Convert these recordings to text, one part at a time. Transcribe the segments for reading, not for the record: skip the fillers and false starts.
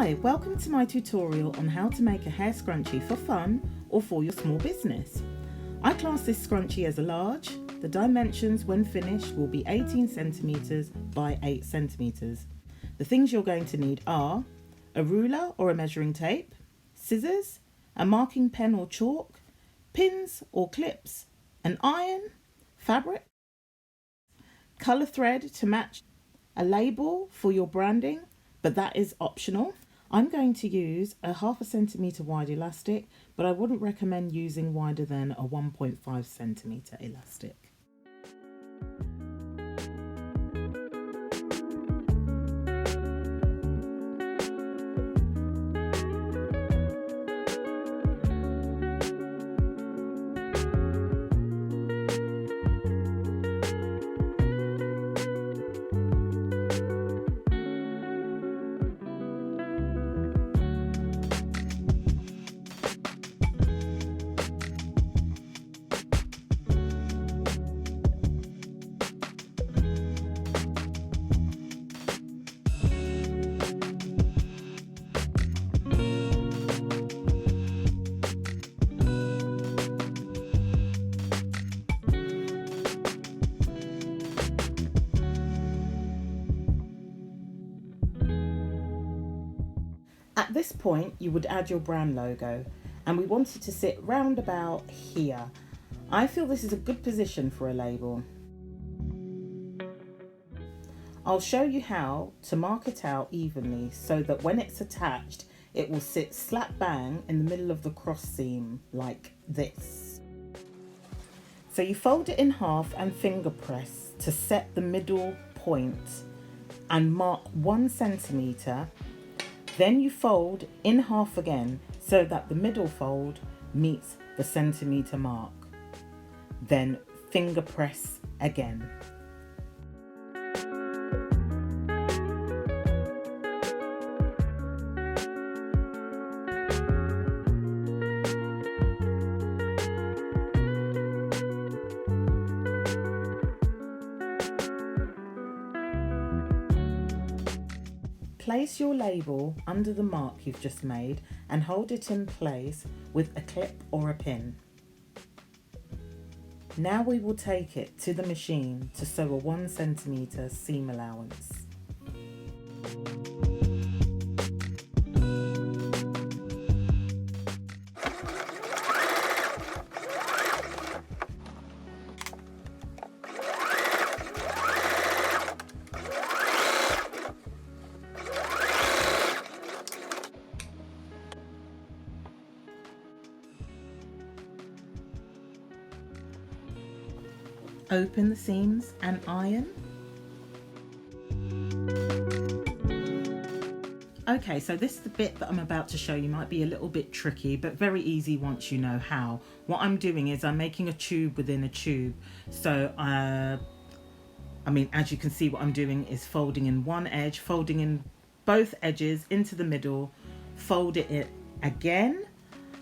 Hi, welcome to my tutorial on how to make a hair scrunchie for fun or for your small business. I class this scrunchie as a large. The dimensions when finished will be 18 centimeters by 8 centimeters. The things you're going to need are a ruler or a measuring tape, scissors, a marking pen or chalk, pins or clips, an iron, fabric, colour thread to match, a label for your branding, but that is optional. I'm going to use a 1/2 centimetre wide elastic, but I wouldn't recommend using wider than a 1.5 centimetre elastic. At this point, you would add your brand logo, and we want it to sit round about here. I feel this is a good position for a label. I'll show you how to mark it out evenly so that when it's attached, it will sit slap bang in the middle of the cross seam like this. So you fold it in half and finger press to set the middle point and mark 1 centimetre. Then you fold in half again so that the middle fold meets the centimetre mark. Then finger press again. Place your label under the mark you've just made and hold it in place with a clip or a pin. Now we will take it to the machine to sew a 1 centimetre seam allowance. Open the seams and iron. Okay, so this is the bit that I'm about to show you. Might be a little bit tricky, but very easy once you know how. What I'm doing is I'm making a tube within a tube. So, as you can see, what I'm doing is folding in one edge, folding in both edges into the middle, fold it again.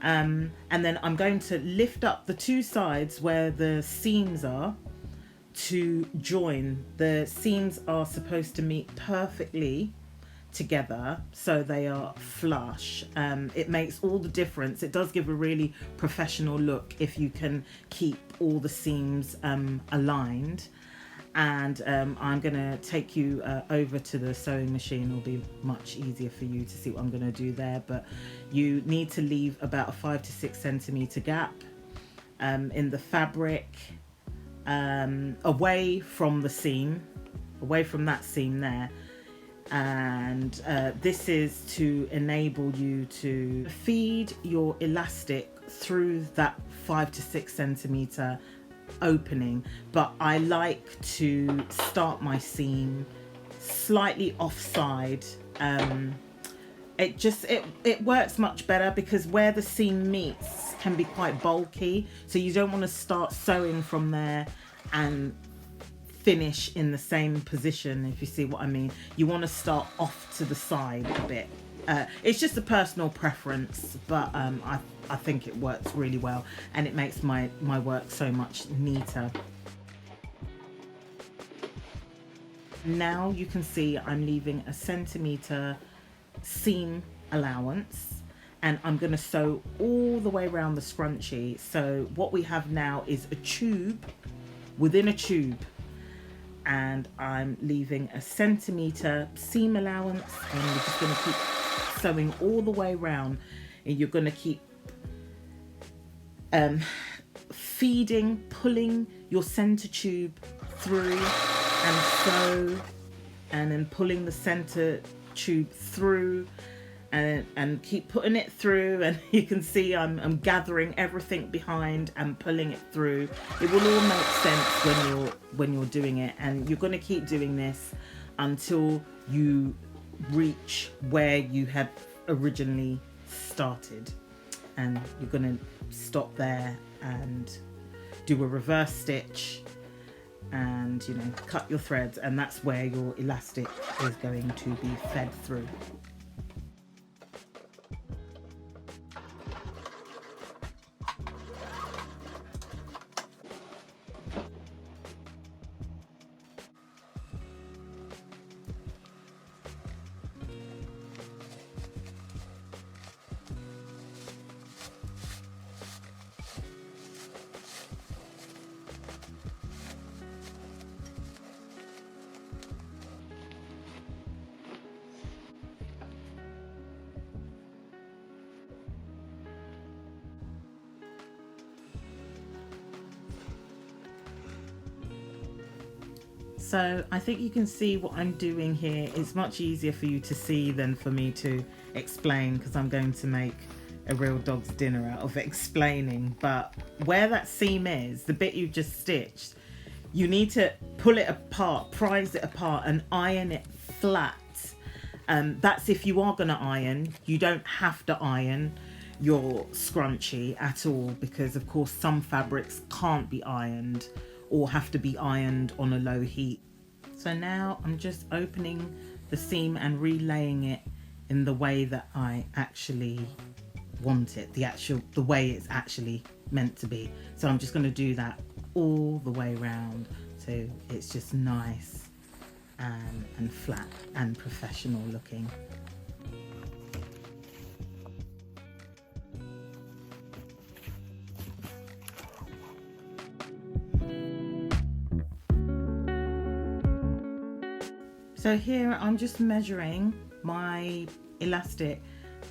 And then I'm going to lift up the two sides where the seams are to join. The seams are supposed to meet perfectly together so they are flush. It makes all the difference. It does give a really professional look if you can keep all the seams aligned. And I'm gonna take you over to the sewing machine. It'll be much easier for you to see what I'm gonna do there, but you need to leave about a 5 to 6 centimetre gap in the fabric, away from the seam, away from that seam there. And this is to enable you to feed your elastic through that 5 to 6 centimetre opening, but I like to start my seam slightly offside. It works much better because where the seam meets can be quite bulky, so you don't want to start sewing from there and finish in the same position, if you see what I mean. You want to start off to the side a bit. It's just a personal preference, but I think it works really well and it makes my work so much neater. Now you can see I'm leaving a centimetre seam allowance, and I'm going to sew all the way around the scrunchie. So what we have now is a tube within a tube, and I'm leaving a centimetre seam allowance, and we're just going to keep sewing all the way around, and you're going to keep feeding, pulling your center tube through and sew, and then pulling the center tube through and keep putting it through. And you can see I'm gathering everything behind and pulling it through. It will all make sense when you're doing it, and you're going to keep doing this until you reach where you had originally started, and you're going to stop there and do a reverse stitch and, you know, cut your threads, and that's where your elastic is going to be fed through. So I think you can see what I'm doing here. It's much easier for you to see than for me to explain, because I'm going to make a real dog's dinner out of explaining. But where that seam is, the bit you just stitched, you need to pull it apart, prise it apart and iron it flat. That's if you are going to iron. You don't have to iron your scrunchie at all, because of course some fabrics can't be ironed or have to be ironed on a low heat. So now I'm just opening the seam and relaying it in the way that I actually want it, the way it's actually meant to be. So I'm just going to do that all the way around, so it's just nice and flat and professional looking. So here I'm just measuring my elastic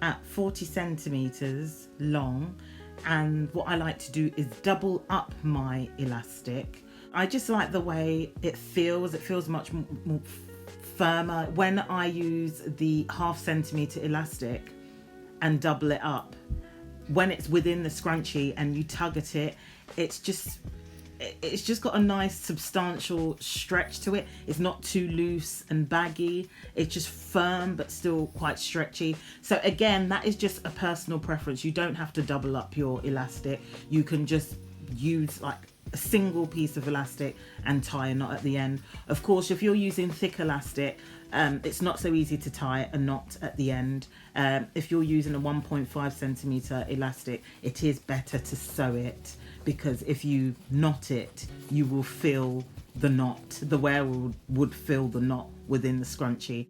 at 40 centimeters long, and what I like to do is double up my elastic. I just like the way it feels. It feels much more firmer when I use the ½ centimeter elastic and double it up. When it's within the scrunchie and you tug at it, it's just got a nice substantial stretch to it. It's not too loose and baggy. It's just firm but still quite stretchy. So again, that is just a personal preference. You don't have to double up your elastic. You can just use like a single piece of elastic and tie a knot at the end. Of course, if you're using thick elastic, it's not so easy to tie a knot at the end. If you're using a 1.5 centimeter elastic, it is better to sew it, because if you knot it, you will feel the knot. The wearer would feel the knot within the scrunchie.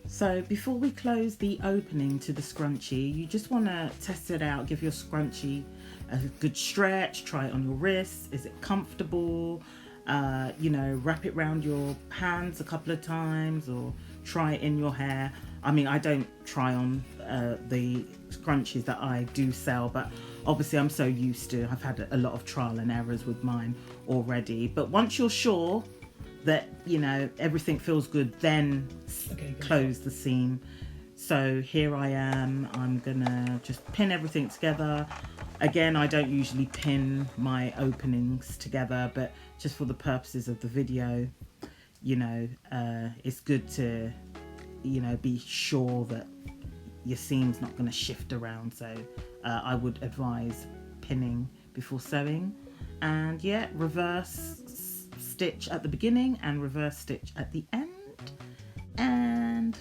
So before we close the opening to the scrunchie, you just want to test it out, give your scrunchie a good stretch, try it on your wrists. Is it comfortable? You know, wrap it around your hands a couple of times or try it in your hair. I mean, I don't try on the scrunchies that I do sell, but obviously I'm so used to, I've had a lot of trial and errors with mine already. But once you're sure that, you know, everything feels good, then close the seam. So here I am, I'm gonna just pin everything together. Again, I don't usually pin my openings together, but just for the purposes of the video, you know, it's good to, you know, be sure that your seam's not going to shift around. So I would advise pinning before sewing. And yeah, reverse stitch at the beginning and reverse stitch at the end. And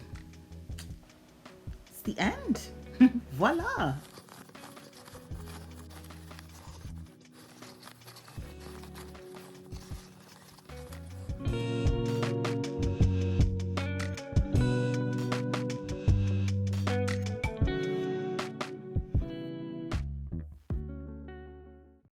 it's the end. Voila!